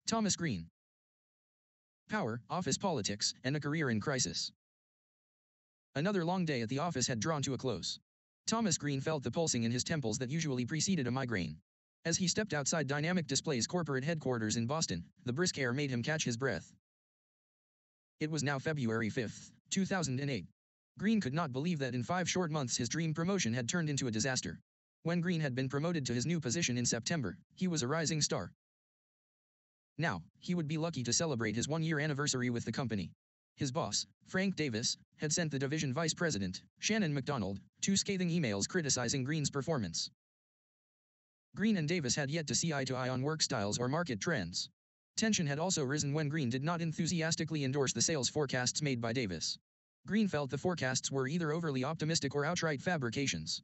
Thomas Green. Power, office politics, and a career in crisis. Another long day at the office had drawn to a close. Thomas Green felt the pulsing in his temples that usually preceded a migraine. As he stepped outside Dynamic Display's corporate headquarters in Boston, the brisk air made him catch his breath. It was now February 5, 2008. Green could not believe that in 5 short months his dream promotion had turned into a disaster. When Green had been promoted to his new position in September, he was a rising star. Now, he would be lucky to celebrate his 1-year anniversary with the company. His boss, Frank Davis, had sent the division vice president, Shannon McDonald, 2 scathing emails criticizing Green's performance. Green and Davis had yet to see eye to eye on work styles or market trends. Tension had also risen when Green did not enthusiastically endorse the sales forecasts made by Davis. Green felt the forecasts were either overly optimistic or outright fabrications.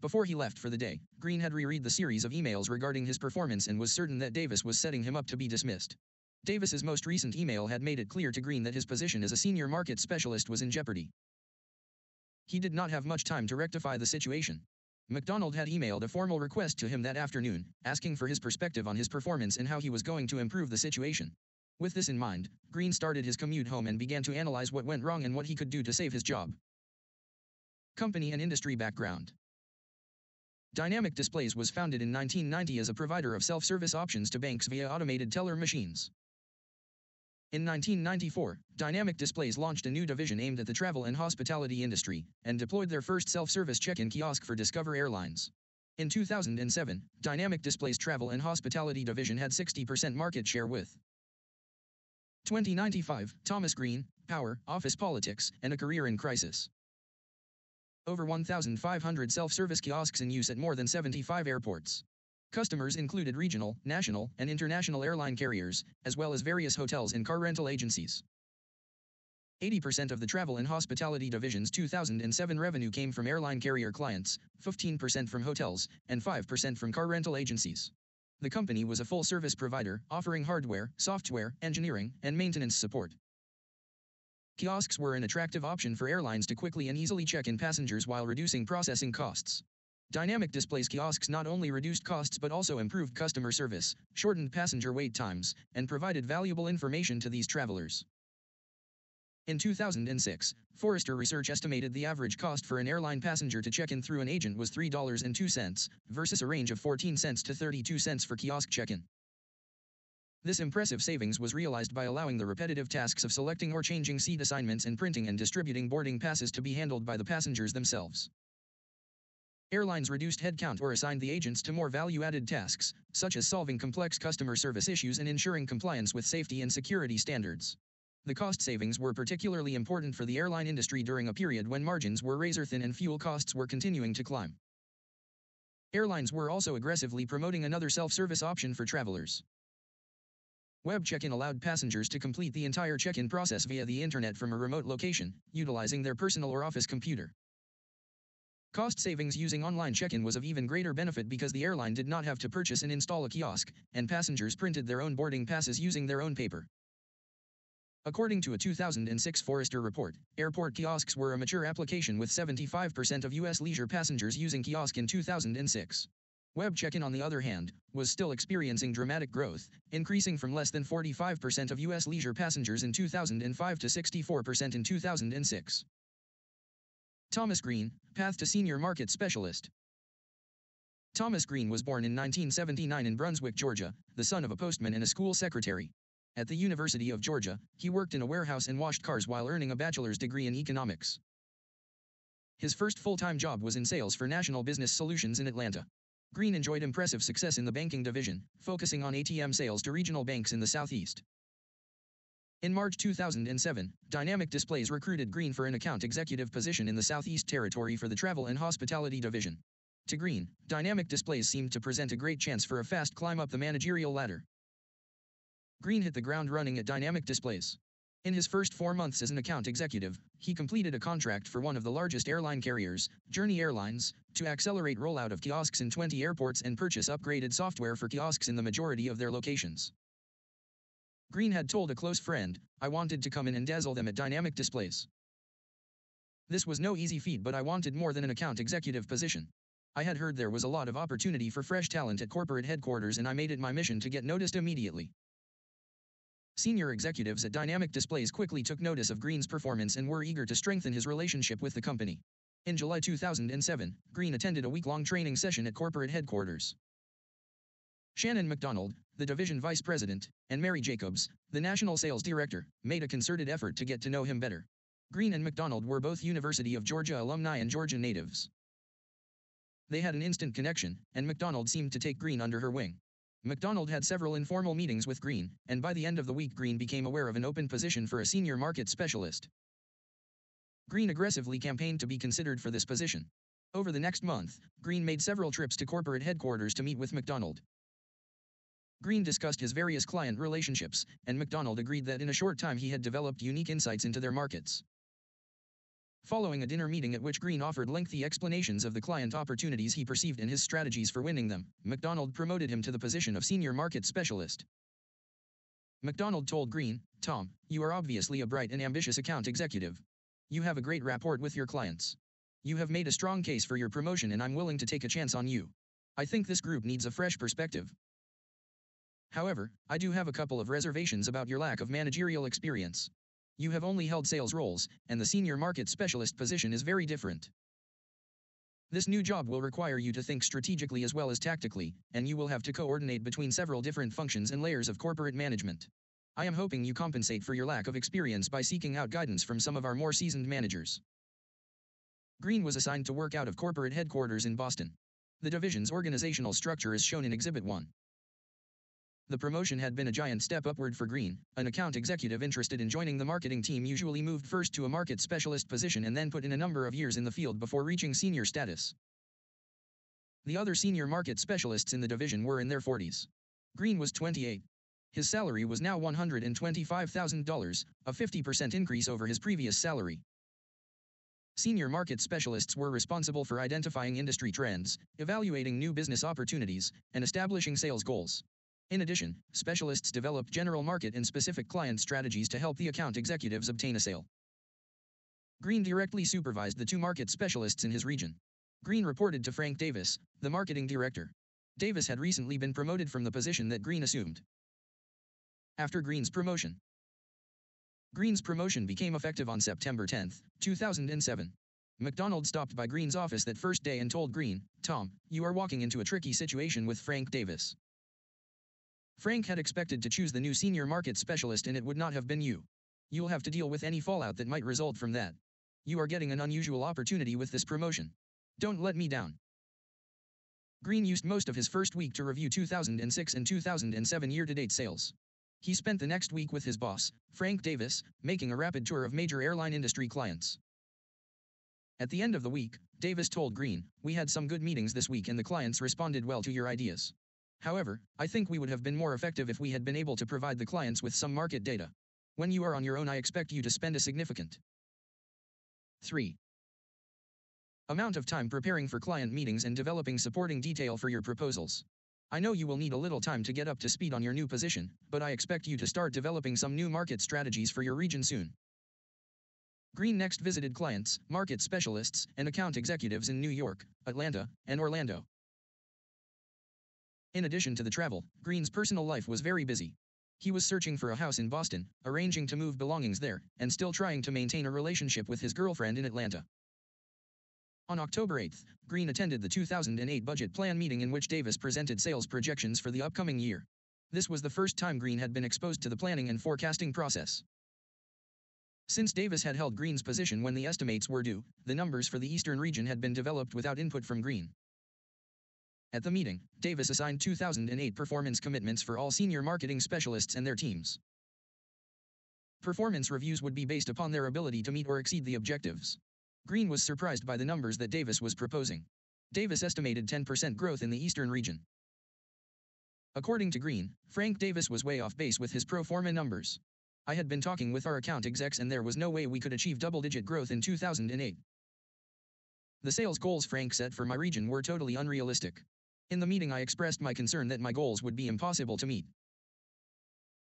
Before he left for the day, Green had reread the series of emails regarding his performance and was certain that Davis was setting him up to be dismissed. Davis's most recent email had made it clear to Green that his position as a senior market specialist was in jeopardy. He did not have much time to rectify the situation. McDonald had emailed a formal request to him that afternoon, asking for his perspective on his performance and how he was going to improve the situation. With this in mind, Green started his commute home and began to analyze what went wrong and what he could do to save his job. Company and industry background. Dynamic Displays was founded in 1990 as a provider of self-service options to banks via automated teller machines. In 1994, Dynamic Displays launched a new division aimed at the travel and hospitality industry, and deployed their first self-service check-in kiosk for Discover Airlines. In 2007, Dynamic Displays' travel and hospitality division had 60% market share with 2095, Thomas Green, Power, Office Politics, and a Career in Crisis. Over 1,500 self-service kiosks in use at more than 75 airports. Customers included regional, national, and international airline carriers, as well as various hotels and car rental agencies. 80% of the Travel and Hospitality Division's 2007 revenue came from airline carrier clients, 15% from hotels, and 5% from car rental agencies. The company was a full-service provider, offering hardware, software, engineering, and maintenance support. Kiosks were an attractive option for airlines to quickly and easily check in passengers while reducing processing costs. Dynamic Displays kiosks not only reduced costs but also improved customer service, shortened passenger wait times, and provided valuable information to these travelers. In 2006, Forrester Research estimated the average cost for an airline passenger to check in through an agent was $3.02, versus a range of 14 cents to 32 cents for kiosk check-in. This impressive savings was realized by allowing the repetitive tasks of selecting or changing seat assignments and printing and distributing boarding passes to be handled by the passengers themselves. Airlines reduced headcount or assigned the agents to more value-added tasks, such as solving complex customer service issues and ensuring compliance with safety and security standards. The cost savings were particularly important for the airline industry during a period when margins were razor-thin and fuel costs were continuing to climb. Airlines were also aggressively promoting another self-service option for travelers. Web check-in allowed passengers to complete the entire check-in process via the internet from a remote location, utilizing their personal or office computer. Cost savings using online check-in was of even greater benefit because the airline did not have to purchase and install a kiosk, and passengers printed their own boarding passes using their own paper. According to a 2006 Forrester report, airport kiosks were a mature application with 75% of U.S. leisure passengers using kiosk in 2006. Web check-in, on the other hand, was still experiencing dramatic growth, increasing from less than 45% of U.S. leisure passengers in 2005 to 64% in 2006. Thomas Green, path to senior market specialist. Thomas Green was born in 1979 in Brunswick, Georgia, the son of a postman and a school secretary. At the University of Georgia, he worked in a warehouse and washed cars while earning a bachelor's degree in economics. His first full-time job was in sales for National Business Solutions in Atlanta. Green enjoyed impressive success in the banking division, focusing on ATM sales to regional banks in the Southeast. In March 2007, Dynamic Displays recruited Green for an account executive position in the Southeast Territory for the Travel and Hospitality Division. To Green, Dynamic Displays seemed to present a great chance for a fast climb up the managerial ladder. Green hit the ground running at Dynamic Displays. In his first 4 months as an account executive, he completed a contract for one of the largest airline carriers, Journey Airlines, to accelerate rollout of kiosks in 20 airports and purchase upgraded software for kiosks in the majority of their locations. Green had told a close friend, "I wanted to come in and dazzle them at Dynamic Displays. This was no easy feat, but I wanted more than an account executive position. I had heard there was a lot of opportunity for fresh talent at corporate headquarters, and I made it my mission to get noticed immediately. Senior executives at Dynamic Displays quickly took notice of Green's performance and were eager to strengthen his relationship with the company. In July 2007, Green attended a week-long training session at corporate headquarters. Shannon McDonald, the division vice president, and Mary Jacobs, the national sales director, made a concerted effort to get to know him better. Green and McDonald were both University of Georgia alumni and Georgia natives. They had an instant connection, and McDonald seemed to take Green under her wing. McDonald had several informal meetings with Green, and by the end of the week Green became aware of an open position for a senior market specialist. Green aggressively campaigned to be considered for this position. Over the next month, Green made several trips to corporate headquarters to meet with McDonald. Green discussed his various client relationships, and McDonald agreed that in a short time he had developed unique insights into their markets. Following a dinner meeting at which Green offered lengthy explanations of the client opportunities he perceived and his strategies for winning them, McDonald promoted him to the position of senior market specialist. McDonald told Green, "Tom, you are obviously a bright and ambitious account executive. You have a great rapport with your clients. You have made a strong case for your promotion, and I'm willing to take a chance on you. I think this group needs a fresh perspective. However, I do have a couple of reservations about your lack of managerial experience. You have only held sales roles, and the senior market specialist position is very different. This new job will require you to think strategically as well as tactically, and you will have to coordinate between several different functions and layers of corporate management. I am hoping you compensate for your lack of experience by seeking out guidance from some of our more seasoned managers." Green was assigned to work out of corporate headquarters in Boston. The division's organizational structure is shown in Exhibit 1. The promotion had been a giant step upward for Green. An account executive interested in joining the marketing team usually moved first to a market specialist position and then put in a number of years in the field before reaching senior status. The other senior market specialists in the division were in their 40s. Green was 28. His salary was now $125,000, a 50% increase over his previous salary. Senior market specialists were responsible for identifying industry trends, evaluating new business opportunities, and establishing sales goals. In addition, specialists developed general market and specific client strategies to help the account executives obtain a sale. Green directly supervised the two market specialists in his region. Green reported to Frank Davis, the marketing director. Davis had recently been promoted from the position that Green assumed. After Green's promotion became effective on September 10, 2007. McDonald stopped by Green's office that first day and told Green, "Tom, you are walking into a tricky situation with Frank Davis. Frank had expected to choose the new senior market specialist, and it would not have been you. You'll have to deal with any fallout that might result from that. You are getting an unusual opportunity with this promotion. Don't let me down." Green used most of his first week to review 2006 and 2007 year-to-date sales. He spent the next week with his boss, Frank Davis, making a rapid tour of major airline industry clients. At the end of the week, Davis told Green, "We had some good meetings this week and the clients responded well to your ideas. However, I think we would have been more effective if we had been able to provide the clients with some market data. When you are on your own, I expect you to spend a significant 3. amount of time preparing for client meetings and developing supporting detail for your proposals. I know you will need a little time to get up to speed on your new position, but I expect you to start developing some new market strategies for your region soon." Green next visited clients, market specialists, and account executives in New York, Atlanta, and Orlando. In addition to the travel, Green's personal life was very busy. He was searching for a house in Boston, arranging to move belongings there, and still trying to maintain a relationship with his girlfriend in Atlanta. On October 8, Green attended the 2008 budget plan meeting in which Davis presented sales projections for the upcoming year. This was the first time Green had been exposed to the planning and forecasting process. Since Davis had held Green's position when the estimates were due, the numbers for the Eastern region had been developed without input from Green. At the meeting, Davis assigned 2008 performance commitments for all senior marketing specialists and their teams. Performance reviews would be based upon their ability to meet or exceed the objectives. Green was surprised by the numbers that Davis was proposing. Davis estimated 10% growth in the Eastern region. According to Green, Frank Davis was way off base with his pro forma numbers. "I had been talking with our account execs and there was no way we could achieve double-digit growth in 2008. The sales goals Frank set for my region were totally unrealistic. In the meeting I expressed my concern that my goals would be impossible to meet.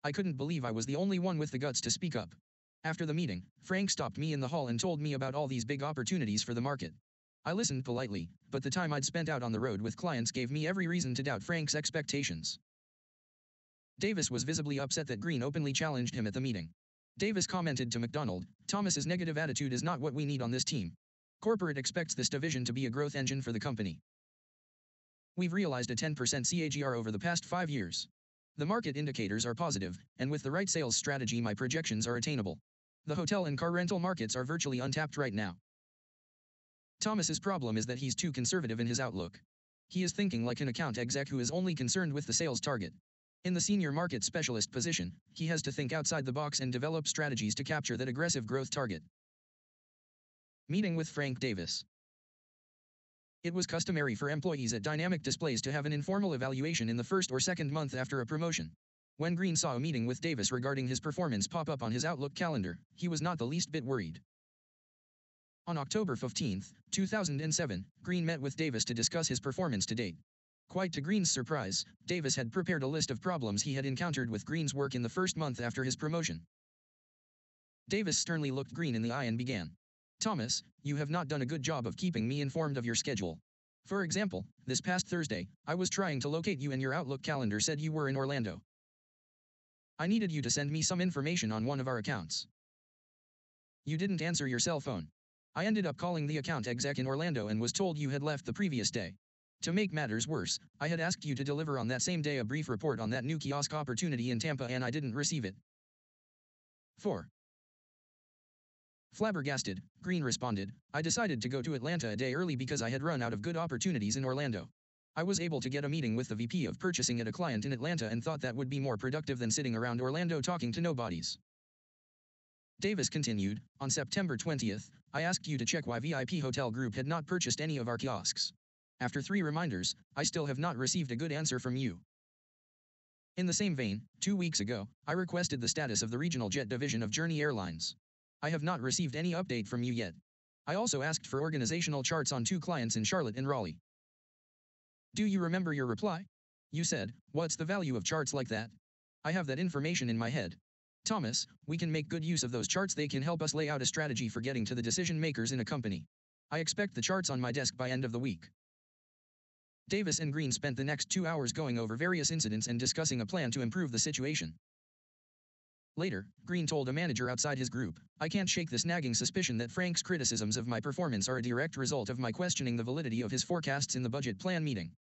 I couldn't believe I was the only one with the guts to speak up. After the meeting, Frank stopped me in the hall and told me about all these big opportunities for the market. I listened politely, but the time I'd spent out on the road with clients gave me every reason to doubt Frank's expectations. Davis was visibly upset that Green openly challenged him at the meeting. Davis commented to McDonald, "Thomas's negative attitude is not what we need on this team. Corporate expects this division to be a growth engine for the company. We've realized a 10% CAGR over the past 5 years. The market indicators are positive, and with the right sales strategy my projections are attainable. The hotel and car rental markets are virtually untapped right now. Thomas's problem is that he's too conservative in his outlook. He is thinking like an account exec who is only concerned with the sales target. In the senior market specialist position, he has to think outside the box and develop strategies to capture that aggressive growth target." Meeting with Frank Davis. It was customary for employees at Dynamic Displays to have an informal evaluation in the first or second month after a promotion. When Green saw a meeting with Davis regarding his performance pop up on his Outlook calendar, he was not the least bit worried. On October 15, 2007, Green met with Davis to discuss his performance to date. Quite to Green's surprise, Davis had prepared a list of problems he had encountered with Green's work in the first month after his promotion. Davis sternly looked Green in the eye and began. "Thomas, you have not done a good job of keeping me informed of your schedule. For example, this past Thursday, I was trying to locate you and your Outlook calendar said you were in Orlando. I needed you to send me some information on one of our accounts. You didn't answer your cell phone. I ended up calling the account exec in Orlando and was told you had left the previous day. To make matters worse, I had asked you to deliver on that same day a brief report on that new kiosk opportunity in Tampa and I didn't receive it." 4. Flabbergasted, Green responded, "I decided to go to Atlanta a day early because I had run out of good opportunities in Orlando. I was able to get a meeting with the VP of purchasing at a client in Atlanta and thought that would be more productive than sitting around Orlando talking to nobodies." Davis continued, "On September 20th, I asked you to check why VIP Hotel Group had not purchased any of our kiosks. After 3 reminders, I still have not received a good answer from you. In the same vein, 2 weeks ago, I requested the status of the regional jet division of Journey Airlines. I have not received any update from you yet. I also asked for organizational charts on 2 clients in Charlotte and Raleigh. Do you remember your reply? You said, 'What's the value of charts like that?' I have that information in my head. Thomas, we can make good use of those charts. They can help us lay out a strategy for getting to the decision makers in a company. I expect the charts on my desk by end of the week." Davis and Green spent the next 2 hours going over various incidents and discussing a plan to improve the situation. Later, Green told a manager outside his group, "I can't shake this nagging suspicion that Frank's criticisms of my performance are a direct result of my questioning the validity of his forecasts in the budget plan meeting.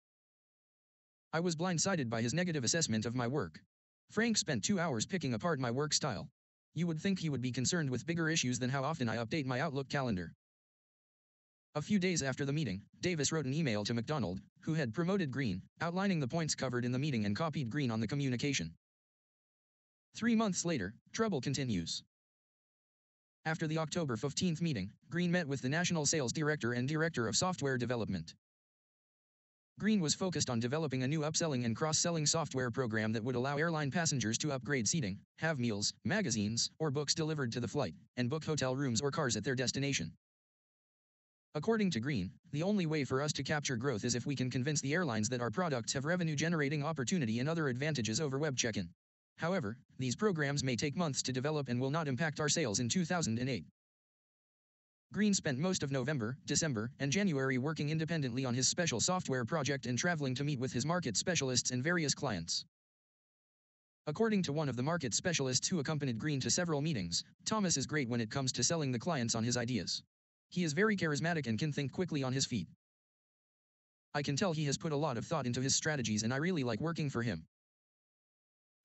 I was blindsided by his negative assessment of my work. Frank spent 2 hours picking apart my work style. You would think he would be concerned with bigger issues than how often I update my Outlook calendar." A few days after the meeting, Davis wrote an email to McDonald, who had promoted Green, outlining the points covered in the meeting and copied Green on the communication. 3 months later, trouble continues. After the October 15 meeting, Green met with the National Sales Director and Director of Software Development. Green was focused on developing a new upselling and cross-selling software program that would allow airline passengers to upgrade seating, have meals, magazines, or books delivered to the flight, and book hotel rooms or cars at their destination. According to Green, the only way for us to capture growth is if we can convince the airlines that our products have revenue-generating opportunity and other advantages over web check-in. However, these programs may take months to develop and will not impact our sales in 2008. Green spent most of November, December, and January working independently on his special software project and traveling to meet with his market specialists and various clients. According to one of the market specialists who accompanied Green to several meetings, Thomas is great when it comes to selling the clients on his ideas. He is very charismatic and can think quickly on his feet. I can tell he has put a lot of thought into his strategies and I really like working for him.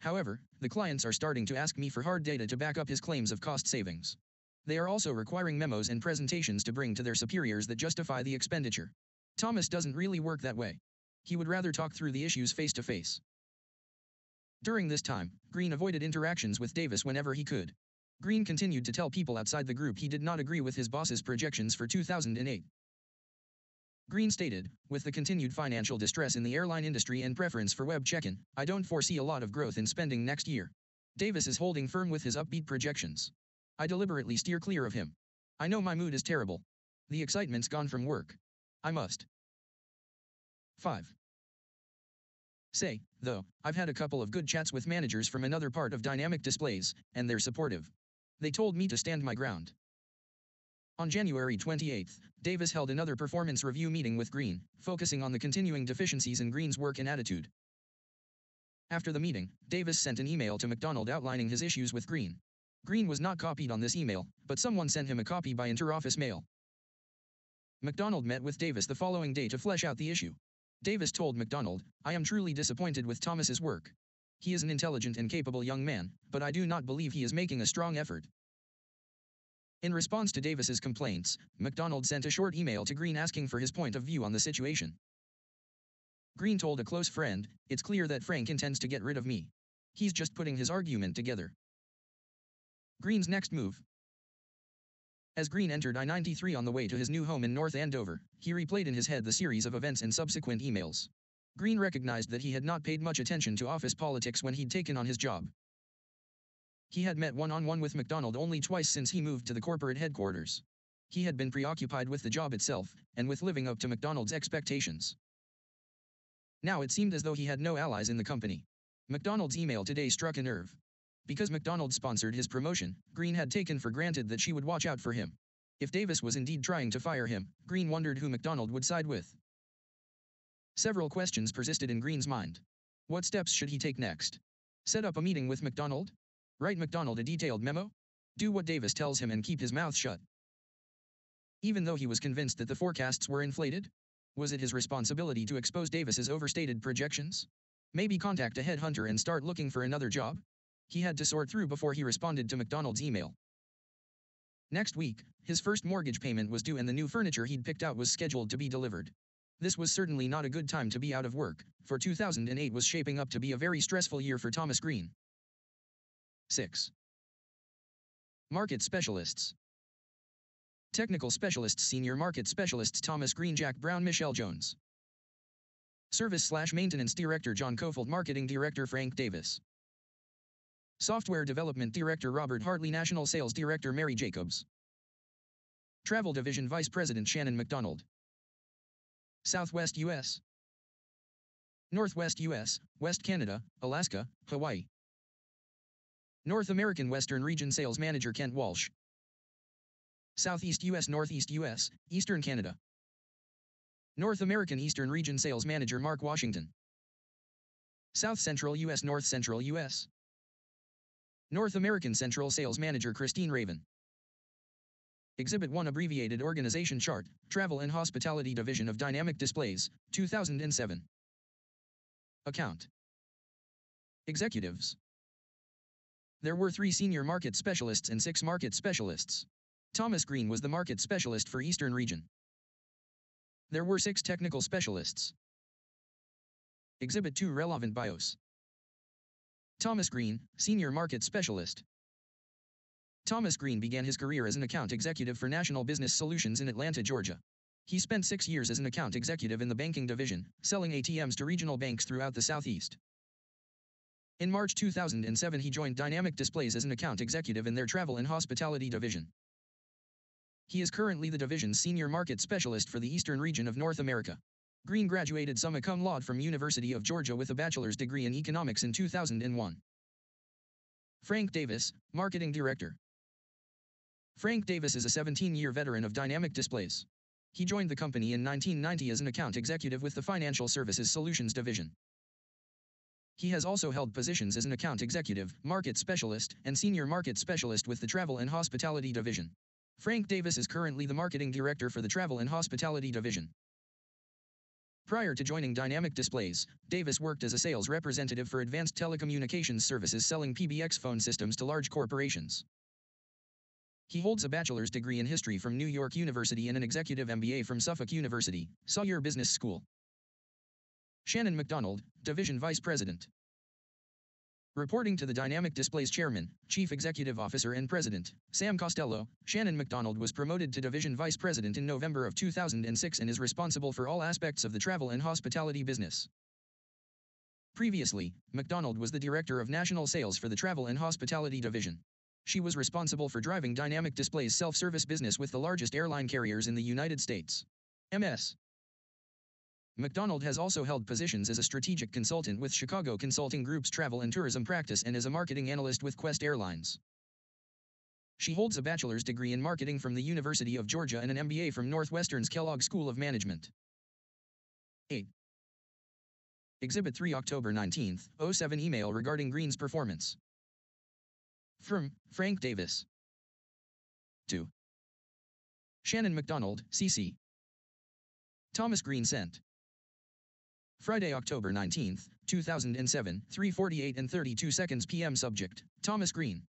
However, the clients are starting to ask me for hard data to back up his claims of cost savings. They are also requiring memos and presentations to bring to their superiors that justify the expenditure. Thomas doesn't really work that way. He would rather talk through the issues face to face. During this time, Green avoided interactions with Davis whenever he could. Green continued to tell people outside the group he did not agree with his boss's projections for 2008. Green stated, "With the continued financial distress in the airline industry and preference for web check-in, I don't foresee a lot of growth in spending next year." Davis is holding firm with his upbeat projections. I deliberately steer clear of him. I know my mood is terrible. The excitement's gone from work. I must. 5. Say, though, I've had a couple of good chats with managers from another part of Dynamic Displays, and they're supportive. They told me to stand my ground. On January 28, Davis held another performance review meeting with Green, focusing on the continuing deficiencies in Green's work and attitude. After the meeting, Davis sent an email to McDonald outlining his issues with Green. Green was not copied on this email, but someone sent him a copy by interoffice mail. McDonald met with Davis the following day to flesh out the issue. Davis told McDonald, "I am truly disappointed with Thomas's work. He is an intelligent and capable young man, but I do not believe he is making a strong effort." In response to Davis's complaints, McDonald sent a short email to Green asking for his point of view on the situation. Green told a close friend, "It's clear that Frank intends to get rid of me. He's just putting his argument together." Green's next move. As Green entered I-93 on the way to his new home in North Andover, he replayed in his head the series of events and subsequent emails. Green recognized that he had not paid much attention to office politics when he'd taken on his job. He had met one-on-one with McDonald only twice since he moved to the corporate headquarters. He had been preoccupied with the job itself, and with living up to McDonald's expectations. Now it seemed as though he had no allies in the company. McDonald's email today struck a nerve. Because McDonald sponsored his promotion, Green had taken for granted that she would watch out for him. If Davis was indeed trying to fire him, Green wondered who McDonald would side with. Several questions persisted in Green's mind. What steps should he take next? Set up a meeting with McDonald? Write McDonald a detailed memo? Do what Davis tells him and keep his mouth shut? Even though he was convinced that the forecasts were inflated? Was it his responsibility to expose Davis's overstated projections? Maybe contact a headhunter and start looking for another job? He had to sort through before he responded to McDonald's email. Next week, his first mortgage payment was due and the new furniture he'd picked out was scheduled to be delivered. This was certainly not a good time to be out of work, for 2008 was shaping up to be a very stressful year for Thomas Green. 6. Market Specialists. Technical Specialists, Senior Market Specialists Thomas Green, Jack Brown, Michelle Jones. Service/Maintenance Director John Kofold, Marketing Director Frank Davis. Software Development Director Robert Hartley, National Sales Director Mary Jacobs. Travel Division Vice President Shannon McDonald. Southwest U.S. Northwest U.S., West Canada, Alaska, Hawaii. North American Western Region Sales Manager Kent Walsh. Southeast U.S. Northeast U.S., Eastern Canada. North American Eastern Region Sales Manager Mark Washington. South Central U.S. North Central U.S. North American Central Sales Manager Christine Raven. Exhibit 1 Abbreviated Organization Chart, Travel and Hospitality Division of Dynamic Displays, 2007. Account. Executives. There were 3 senior market specialists and 6 market specialists. Thomas Green was the market specialist for Eastern Region. There were 6 technical specialists. Exhibit 2 Relevant Bios. Thomas Green, Senior Market Specialist. Thomas Green began his career as an account executive for National Business Solutions in Atlanta, Georgia. He spent 6 years as an account executive in the banking division, selling ATMs to regional banks throughout the Southeast. In March 2007 he joined Dynamic Displays as an account executive in their Travel and Hospitality Division. He is currently the division's Senior Market Specialist for the Eastern Region of North America. Green graduated summa cum laude from University of Georgia with a bachelor's degree in economics in 2001. Frank Davis, Marketing Director. Frank Davis is a 17-year veteran of Dynamic Displays. He joined the company in 1990 as an account executive with the Financial Services Solutions Division. He has also held positions as an account executive, market specialist, and senior market specialist with the Travel and Hospitality Division. Frank Davis is currently the marketing director for the Travel and Hospitality Division. Prior to joining Dynamic Displays, Davis worked as a sales representative for Advanced Telecommunications Services selling PBX phone systems to large corporations. He holds a bachelor's degree in history from New York University and an executive MBA from Suffolk University, Sawyer Business School. Shannon McDonald, Division Vice President. Reporting to the Dynamic Displays Chairman, Chief Executive Officer and President, Sam Costello, Shannon McDonald was promoted to Division Vice President in November of 2006 and is responsible for all aspects of the travel and hospitality business. Previously, McDonald was the Director of National Sales for the Travel and Hospitality Division. She was responsible for driving Dynamic Displays' self-service business with the largest airline carriers in the United States. MS. McDonald has also held positions as a strategic consultant with Chicago Consulting Group's travel and tourism practice and as a marketing analyst with Quest Airlines. She holds a bachelor's degree in marketing from the University of Georgia and an MBA from Northwestern's Kellogg School of Management. 8. Exhibit 3 October 19, 07 email regarding Green's performance. From Frank Davis. To Shannon McDonald, CC. Thomas Green sent. Friday, October 19, 2007, 3:48 and 32 seconds p.m. Subject, Thomas Green.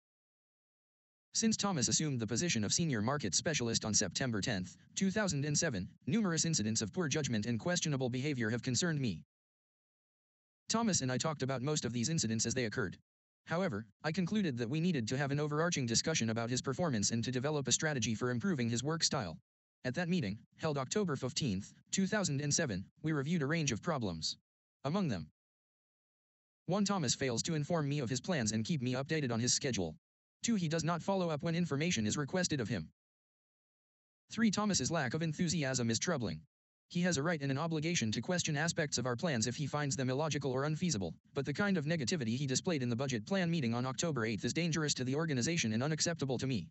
Since Thomas assumed the position of Senior Market Specialist on September 10, 2007, numerous incidents of poor judgment and questionable behavior have concerned me. Thomas and I talked about most of these incidents as they occurred. However, I concluded that we needed to have an overarching discussion about his performance and to develop a strategy for improving his work style. At that meeting, held October 15, 2007, we reviewed a range of problems. Among them, 1. Thomas fails to inform me of his plans and keep me updated on his schedule. 2. He does not follow up when information is requested of him. 3. Thomas's lack of enthusiasm is troubling. He has a right and an obligation to question aspects of our plans if he finds them illogical or unfeasible, but the kind of negativity he displayed in the budget plan meeting on October 8 is dangerous to the organization and unacceptable to me.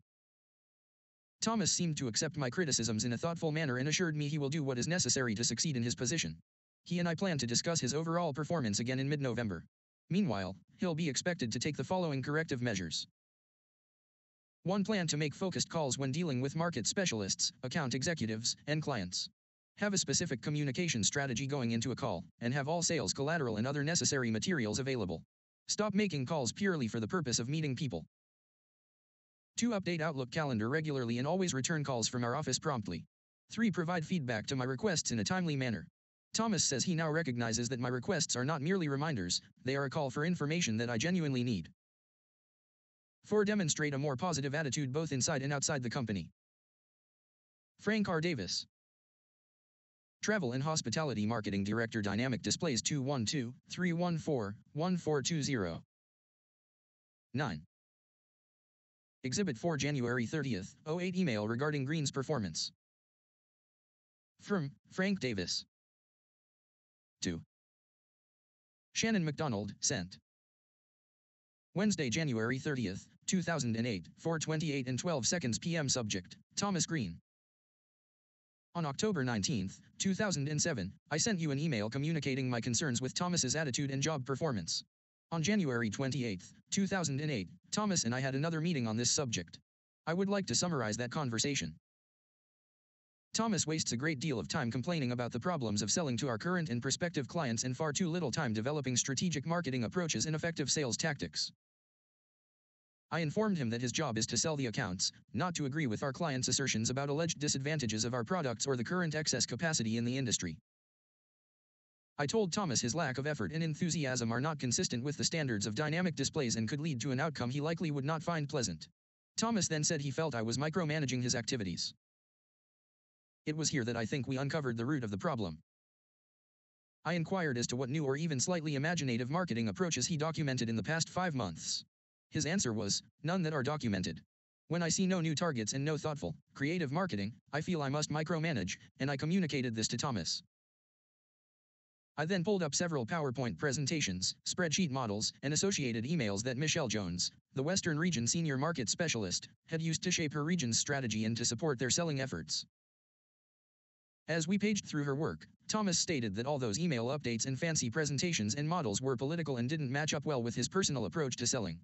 Thomas seemed to accept my criticisms in a thoughtful manner and assured me he will do what is necessary to succeed in his position. He and I plan to discuss his overall performance again in mid-November. Meanwhile, he'll be expected to take the following corrective measures. 1. Plan to make focused calls when dealing with market specialists, account executives, and clients. Have a specific communication strategy going into a call, and have all sales collateral and other necessary materials available. Stop making calls purely for the purpose of meeting people. 2. Update Outlook calendar regularly and always return calls from our office promptly. 3. Provide feedback to my requests in a timely manner. Thomas says he now recognizes that my requests are not merely reminders, they are a call for information that I genuinely need. 4. Demonstrate a more positive attitude both inside and outside the company. Frank R. Davis. Travel and Hospitality Marketing Director, Dynamic Displays 212-314-1420. 9. Exhibit 4 January 30, 08 email regarding Green's performance. From Frank Davis. To Shannon McDonald, sent. Wednesday, January 30, 2008, 4:28 and 12 seconds p.m. Subject, Thomas Green. On October 19, 2007, I sent you an email communicating my concerns with Thomas's attitude and job performance. On January 28, 2008, Thomas and I had another meeting on this subject. I would like to summarize that conversation. Thomas wastes a great deal of time complaining about the problems of selling to our current and prospective clients and far too little time developing strategic marketing approaches and effective sales tactics. I informed him that his job is to sell the accounts, not to agree with our clients' assertions about alleged disadvantages of our products or the current excess capacity in the industry. I told Thomas his lack of effort and enthusiasm are not consistent with the standards of Dynamic Displays and could lead to an outcome he likely would not find pleasant. Thomas then said he felt I was micromanaging his activities. It was here that I think we uncovered the root of the problem. I inquired as to what new or even slightly imaginative marketing approaches he documented in the past 5 months. His answer was, none that are documented. When I see no new targets and no thoughtful, creative marketing, I feel I must micromanage, and I communicated this to Thomas. I then pulled up several PowerPoint presentations, spreadsheet models, and associated emails that Michelle Jones, the Western Region Senior Market Specialist, had used to shape her region's strategy and to support their selling efforts. As we paged through her work, Thomas stated that all those email updates and fancy presentations and models were political and didn't match up well with his personal approach to selling.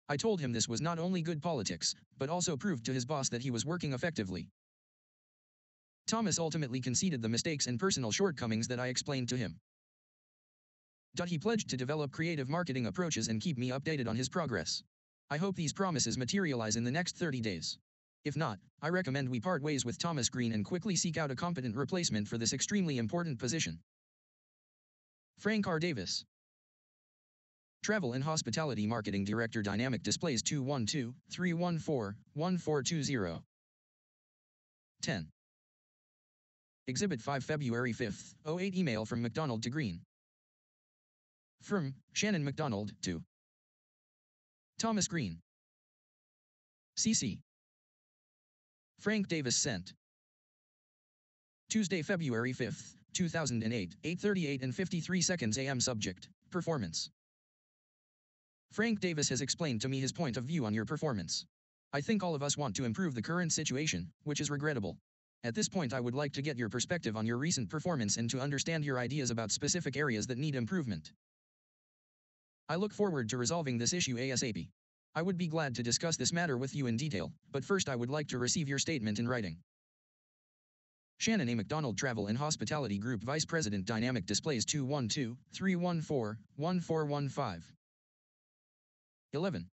I told him this was not only good politics, but also proved to his boss that he was working effectively. Thomas ultimately conceded the mistakes and personal shortcomings that I explained to him. He pledged to develop creative marketing approaches and keep me updated on his progress. I hope these promises materialize in the next 30 days. If not, I recommend we part ways with Thomas Green and quickly seek out a competent replacement for this extremely important position. Frank R. Davis. Travel and Hospitality Marketing Director, Dynamic Displays 212-314-1420. 10. Exhibit 5 February 5, 08 email from McDonald to Green. From Shannon McDonald to Thomas Green. CC. Frank Davis sent. Tuesday, February 5, 2008, 8:38 and 53 seconds a.m. Subject, Performance. Frank Davis has explained to me his point of view on your performance. I think all of us want to improve the current situation, which is regrettable. At this point, I would like to get your perspective on your recent performance and to understand your ideas about specific areas that need improvement. I look forward to resolving this issue ASAP. I would be glad to discuss this matter with you in detail, but first I would like to receive your statement in writing. Shannon A. McDonald, Travel and Hospitality Group Vice President, Dynamic Displays 212-314-1415. 11.